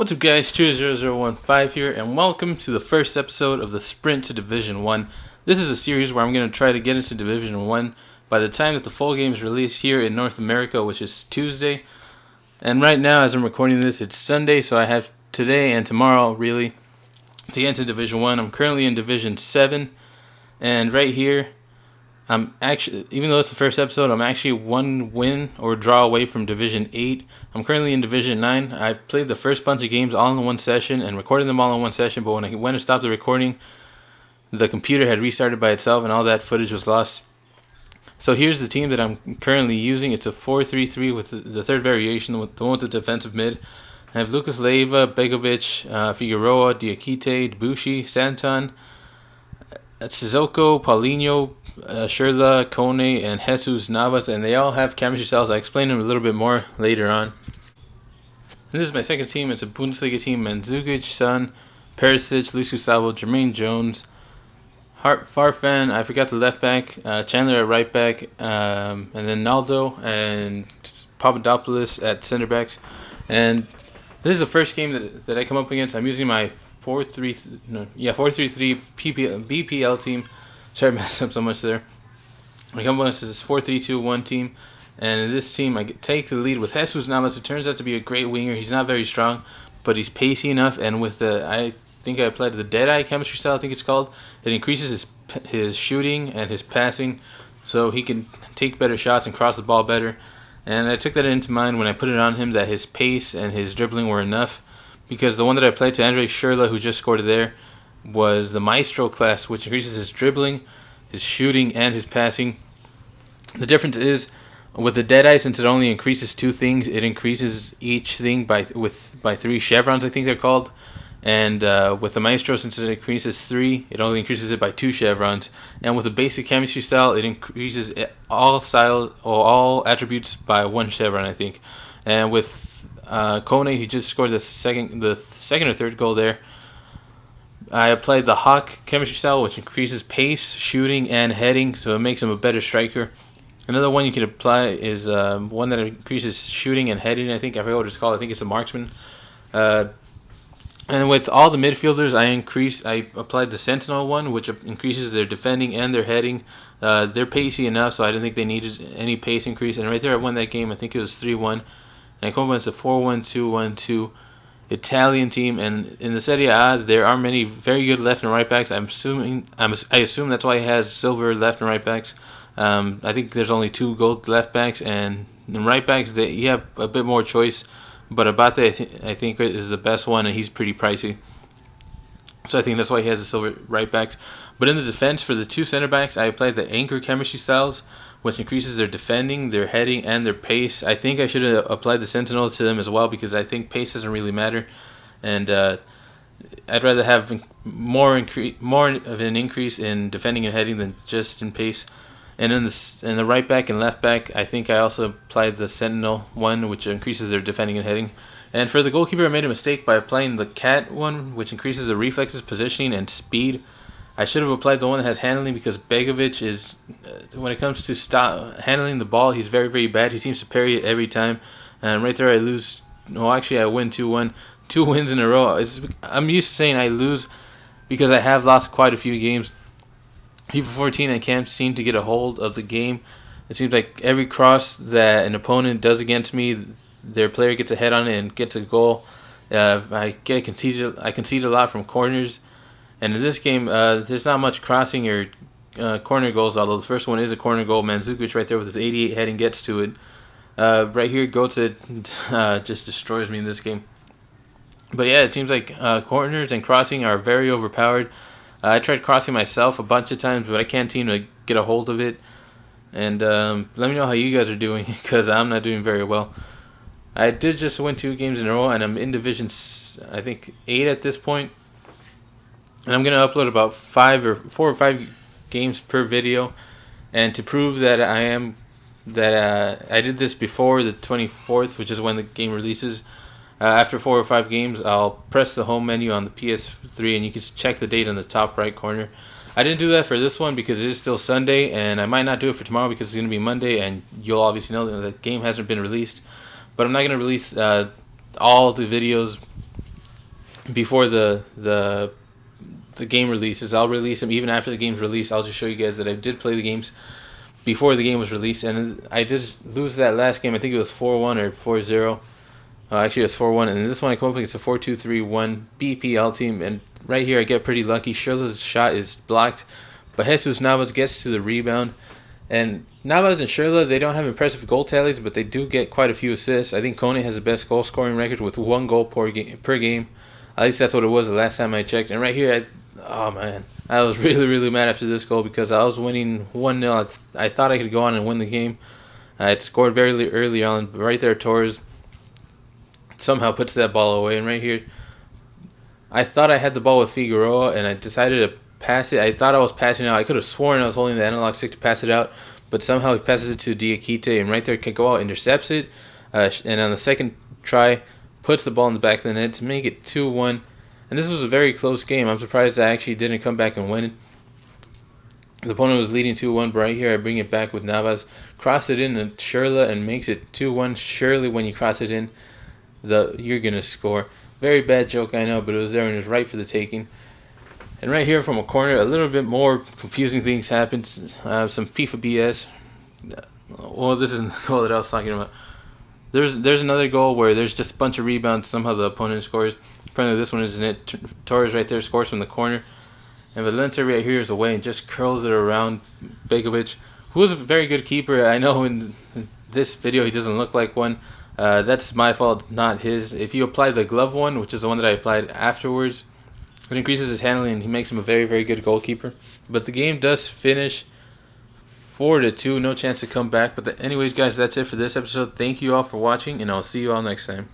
What's up guys, Cheer0015 here, and welcome to the first episode of the Sprint to Division 1. This is a series where I'm going to try to get into Division 1 by the time that the full game is released here in North America, which is Tuesday. And right now, as I'm recording this, it's Sunday, so I have today and tomorrow, really, to get into Division 1. I'm currently in Division 7, and right here, I'm actually, even though it's the first episode, I'm actually one win or draw away from Division 8. I'm currently in Division 9. I played the first bunch of games all in one session and recorded them all in one session, but when I went to stop the recording, the computer had restarted by itself and all that footage was lost. So here's the team that I'm currently using. It's a 4-3-3 with the third variation, with the one with the defensive mid. I have Lucas Leiva, Begovic, Figueroa, Diakite, Debussy, Santon, Sissoko, Paulinho, Sherla, Kone, and Jesus Navas, and they all have chemistry styles. I explain them a little bit more later on. And this is my second team. It's a Bundesliga team: Mandzukic, Son, Perisic, Luis Gustavo, Jermaine Jones, Farfan. I forgot the left back, Chandler at right back, and then Naldo and Papadopoulos at center backs. And this is the first game that I come up against. I'm using my 4-3-3 BPL team. Sorry, I messed up so much there. I come up against this 4-3-2-1 team, and in this team I take the lead with Jesus Navas, who turns out to be a great winger. He's not very strong, but he's pacey enough, and with I think I applied the Deadeye chemistry style, I think it's called. It increases his shooting and his passing, so he can take better shots and cross the ball better. And I took that into mind when I put it on him, that his pace and his dribbling were enough. Because the one that I played to Andre Sherla, who just scored there, was the Maestro class, which increases his dribbling, his shooting, and his passing. The difference is, with the Deadeye, since it only increases two things, it increases each thing by 3 chevrons, I think they're called. And with the Maestro, since it increases 3, it only increases it by 2 chevrons. And with the basic chemistry style, it increases all attributes by 1 chevron, I think. And with Kone, he just scored the second or third goal there. I applied the Hawk chemistry style, which increases pace, shooting, and heading, so it makes him a better striker. Another one you can apply is one that increases shooting and heading. I forgot what it's called. I think it's the Marksman. And with all the midfielders, I applied the Sentinel one, which increases their defending and their heading. They're pacey enough, so I didn't think they needed any pace increase. And right there, I won that game. I think it was 3-1. And I come up against a 4-1-2-1-2 Italian team, and in the Serie A there are many very good left and right backs. I assume that's why he has silver left and right backs. I think there's only 2 gold left backs, and in right backs you have a bit more choice. But Abate I think is the best one, and he's pretty pricey. So I think that's why he has the silver right backs. But in the defense, for the 2 center backs, I applied the Anchor chemistry styles, which increases their defending, their heading, and their pace. I think I should have applied the Sentinel to them as well, because I think pace doesn't really matter. And I'd rather have more of an increase in defending and heading than just in pace. And in the right back and left back, I think I also applied the Sentinel one, which increases their defending and heading. And for the goalkeeper, I made a mistake by applying the Cat one, which increases the reflexes, positioning, and speed. I should have applied the one that has handling, because Begovic is, when it comes to handling the ball, he's very, very bad. He seems to parry it every time. And right there I lose. No, actually I win 2-1. 2 wins in a row. I'm used to saying I lose because I have lost quite a few games. FIFA 14, I can't seem to get a hold of the game. It seems like every cross that an opponent does against me, their player gets a head on it and gets a goal. I concede a lot from corners. And in this game, there's not much crossing or corner goals, although the first one is a corner goal. Mandzukic right there with his 88 heading gets to it. Right here, Goetze just destroys me in this game. But yeah, it seems like corners and crossing are very overpowered. I tried crossing myself a bunch of times, but I can't seem to get a hold of it. And let me know how you guys are doing, because I'm not doing very well. I did just win 2 games in a row, and I'm in Division, I think, 8 at this point. And I'm going to upload about 4 or 5 games per video. And to prove that I did this before the 24th, which is when the game releases, after 4 or 5 games, I'll press the home menu on the PS3, and you can check the date on the top right corner. I didn't do that for this one because it is still Sunday, and I might not do it for tomorrow because it's going to be Monday, and you'll obviously know that the game hasn't been released. But I'm not going to release all the videos before the game releases. I'll release them even after the game's released. I'll just show you guys that I did play the games before the game was released, and I did lose that last game. I think it was 4-1 or 4-0. Actually, it was 4-1, and this one I come up against a 4-2-3-1 BPL team, and right here I get pretty lucky. Shirley's shot is blocked, but Jesus Navas gets to the rebound. And Navas and Shirley, they don't have impressive goal tallies, but they do get quite a few assists. I think Kone has the best goal scoring record with 1 goal per game. At least that's what it was the last time I checked. And right here, oh man, I was really, really mad after this goal because I was winning 1-0. I thought I could go on and win the game. I had scored very early on, but right there, Torres somehow puts that ball away. And right here, I thought I had the ball with Figueroa, and I decided to pass it. I thought I was passing out. I could have sworn I was holding the analog stick to pass it out, but somehow he passes it to Diakite, and right there can go out, intercepts it, and on the second try, puts the ball in the back of the net to make it 2-1. And this was a very close game. I'm surprised I actually didn't come back and win it. The opponent was leading 2-1, but right here I bring it back with Navas, cross it in to Shirley, and makes it 2-1. Surely when you cross it in, you're gonna score. Very bad joke, I know, but it was there and it was right for the taking. And right here from a corner, a little bit more confusing things happened. Some FIFA BS. Well, this isn't the goal that I was talking about. There's another goal where there's just a bunch of rebounds. Somehow the opponent scores. Apparently this one isn't it. Torres right there scores from the corner. And Valente right here is away and just curls it around Begovic, who is a very good keeper. I know in this video he doesn't look like one. That's my fault, not his. If you apply the glove one, which is the one that I applied afterwards, it increases his handling and he makes him a very good goalkeeper. But the game does finish 4-2, no chance to come back. But anyways, guys, that's it for this episode. Thank you all for watching, and I'll see you all next time.